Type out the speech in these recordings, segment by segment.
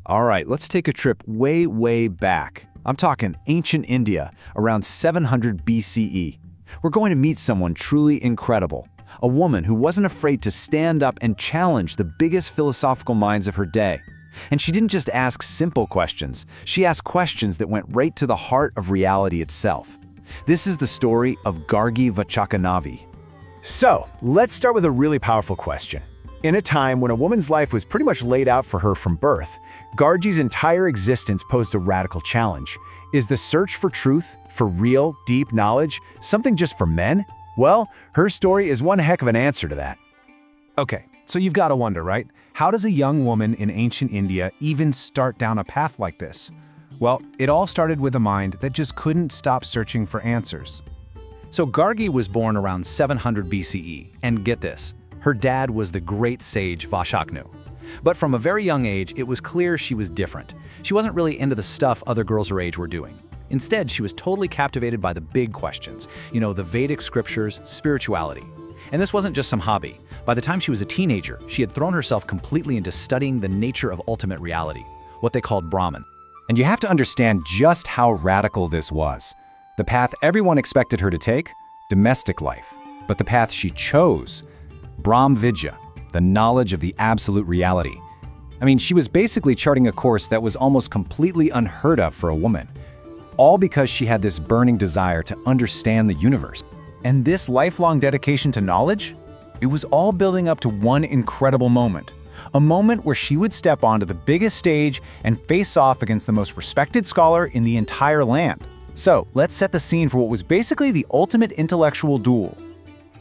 All right, let's take a trip way, way back. I'm talking ancient India, around 700 BCE. We're going to meet someone truly incredible, a woman who wasn't afraid to stand up and challenge the biggest philosophical minds of her day. And she didn't just ask simple questions, she asked questions that went right to the heart of reality itself. This is the story of Gargi Vachaknavi. So, let's start with a really powerful question. In a time when a woman's life was pretty much laid out for her from birth, Gargi's entire existence posed a radical challenge. Is the search for truth, for real, deep knowledge, something just for men? Well, her story is one heck of an answer to that. Okay, so you've got to wonder, right? How does a young woman in ancient India even start down a path like this? Well, it all started with a mind that just couldn't stop searching for answers. So Gargi was born around 700 BCE, and get this, her dad was the great sage Vachaknu. But from a very young age, it was clear she was different. She wasn't really into the stuff other girls her age were doing. Instead, she was totally captivated by the big questions, the Vedic scriptures, spirituality. And this wasn't just some hobby. By the time she was a teenager, she had thrown herself completely into studying the nature of ultimate reality, what they called Brahman. And you have to understand just how radical this was. The path everyone expected her to take, domestic life. But the path she chose, Brahmavidya, the knowledge of the absolute reality. I mean, she was basically charting a course that was almost completely unheard of for a woman. All because she had this burning desire to understand the universe. And this lifelong dedication to knowledge? It was all building up to one incredible moment. A moment where she would step onto the biggest stage and face off against the most respected scholar in the entire land. So, let's set the scene for what was basically the ultimate intellectual duel.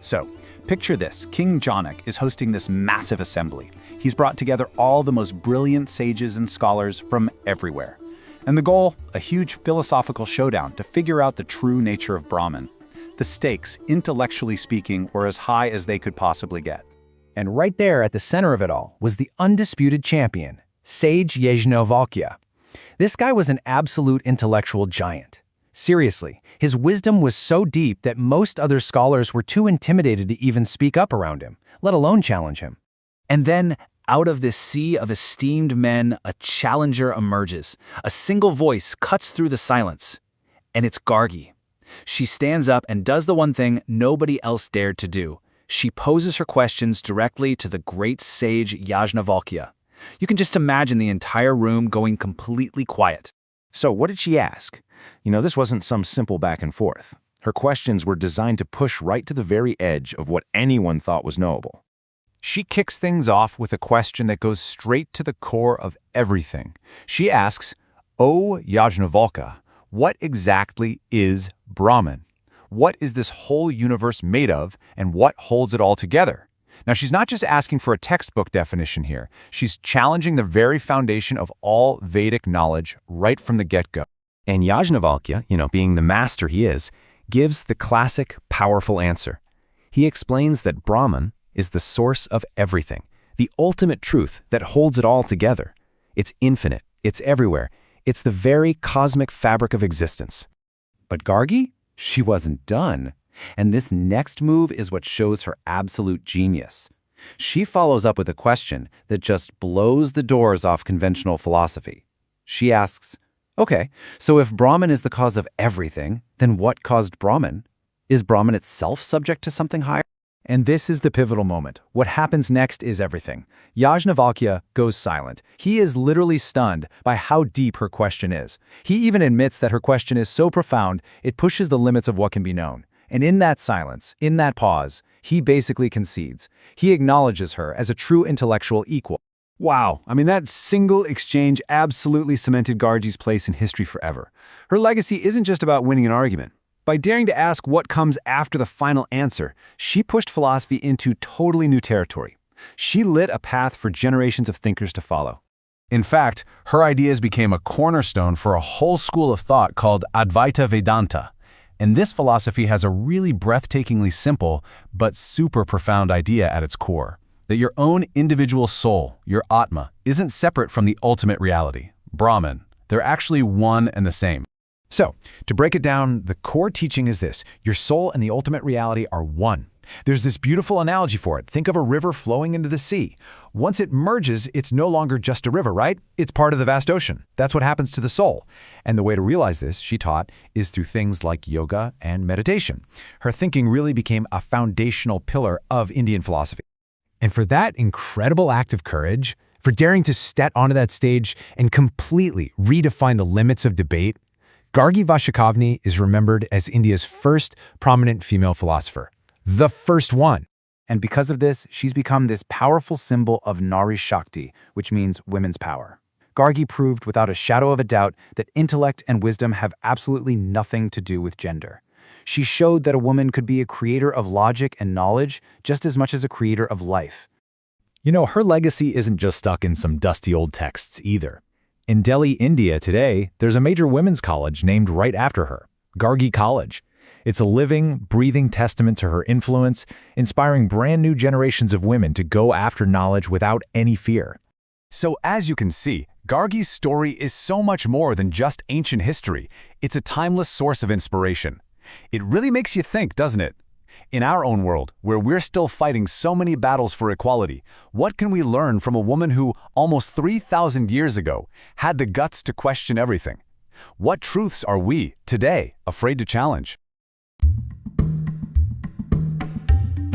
So, picture this, King Janak is hosting this massive assembly. He's brought together all the most brilliant sages and scholars from everywhere. And the goal, a huge philosophical showdown to figure out the true nature of Brahman. The stakes, intellectually speaking, were as high as they could possibly get. And right there at the center of it all was the undisputed champion, Sage Yajnavalkya. This guy was an absolute intellectual giant. Seriously, his wisdom was so deep that most other scholars were too intimidated to even speak up around him, let alone challenge him. And then, out of this sea of esteemed men, a challenger emerges. A single voice cuts through the silence. And it's Gargi. She stands up and does the one thing nobody else dared to do. She poses her questions directly to the great sage Yajnavalkya. You can just imagine the entire room going completely quiet. So what did she ask? This wasn't some simple back and forth. Her questions were designed to push right to the very edge of what anyone thought was knowable. She kicks things off with a question that goes straight to the core of everything. She asks, "O Yajnavalkya, what exactly is Brahman? What is this whole universe made of, and what holds it all together?" Now, she's not just asking for a textbook definition here. She's challenging the very foundation of all Vedic knowledge right from the get-go. And Yajnavalkya, being the master he is, gives the classic, powerful answer. He explains that Brahman is the source of everything, the ultimate truth that holds it all together. It's infinite, it's everywhere, it's the very cosmic fabric of existence. But Gargi? She wasn't done. And this next move is what shows her absolute genius. She follows up with a question that just blows the doors off conventional philosophy. She asks, okay, so if Brahman is the cause of everything, then what caused Brahman? Is Brahman itself subject to something higher? And this is the pivotal moment. What happens next is everything. Yajnavalkya goes silent. He is literally stunned by how deep her question is. He even admits that her question is so profound, it pushes the limits of what can be known. And in that silence, in that pause, he basically concedes. He acknowledges her as a true intellectual equal. Wow, that single exchange absolutely cemented Gargi's place in history forever. Her legacy isn't just about winning an argument. By daring to ask what comes after the final answer, she pushed philosophy into totally new territory. She lit a path for generations of thinkers to follow. In fact, her ideas became a cornerstone for a whole school of thought called Advaita Vedanta. And this philosophy has a really breathtakingly simple but super profound idea at its core, that your own individual soul, your Atma, isn't separate from the ultimate reality, Brahman. They're actually one and the same. So, to break it down, the core teaching is this: your soul and the ultimate reality are one. There's this beautiful analogy for it. Think of a river flowing into the sea. Once it merges, it's no longer just a river, right? It's part of the vast ocean. That's what happens to the soul. And the way to realize this, she taught, is through things like yoga and meditation. Her thinking really became a foundational pillar of Indian philosophy. And for that incredible act of courage, for daring to step onto that stage and completely redefine the limits of debate, Gargi Vachaknavi is remembered as India's first prominent female philosopher. The first one. And because of this, she's become this powerful symbol of Nari Shakti, which means women's power. Gargi proved without a shadow of a doubt that intellect and wisdom have absolutely nothing to do with gender. She showed that a woman could be a creator of logic and knowledge just as much as a creator of life. You know, her legacy isn't just stuck in some dusty old texts either. In Delhi, India today, there's a major women's college named right after her, Gargi College. It's a living, breathing testament to her influence, inspiring brand new generations of women to go after knowledge without any fear. So as you can see, Gargi's story is so much more than just ancient history. It's a timeless source of inspiration. It really makes you think, doesn't it? In our own world, where we're still fighting so many battles for equality, what can we learn from a woman who, almost 3,000 years ago, had the guts to question everything? What truths are we, today, afraid to challenge?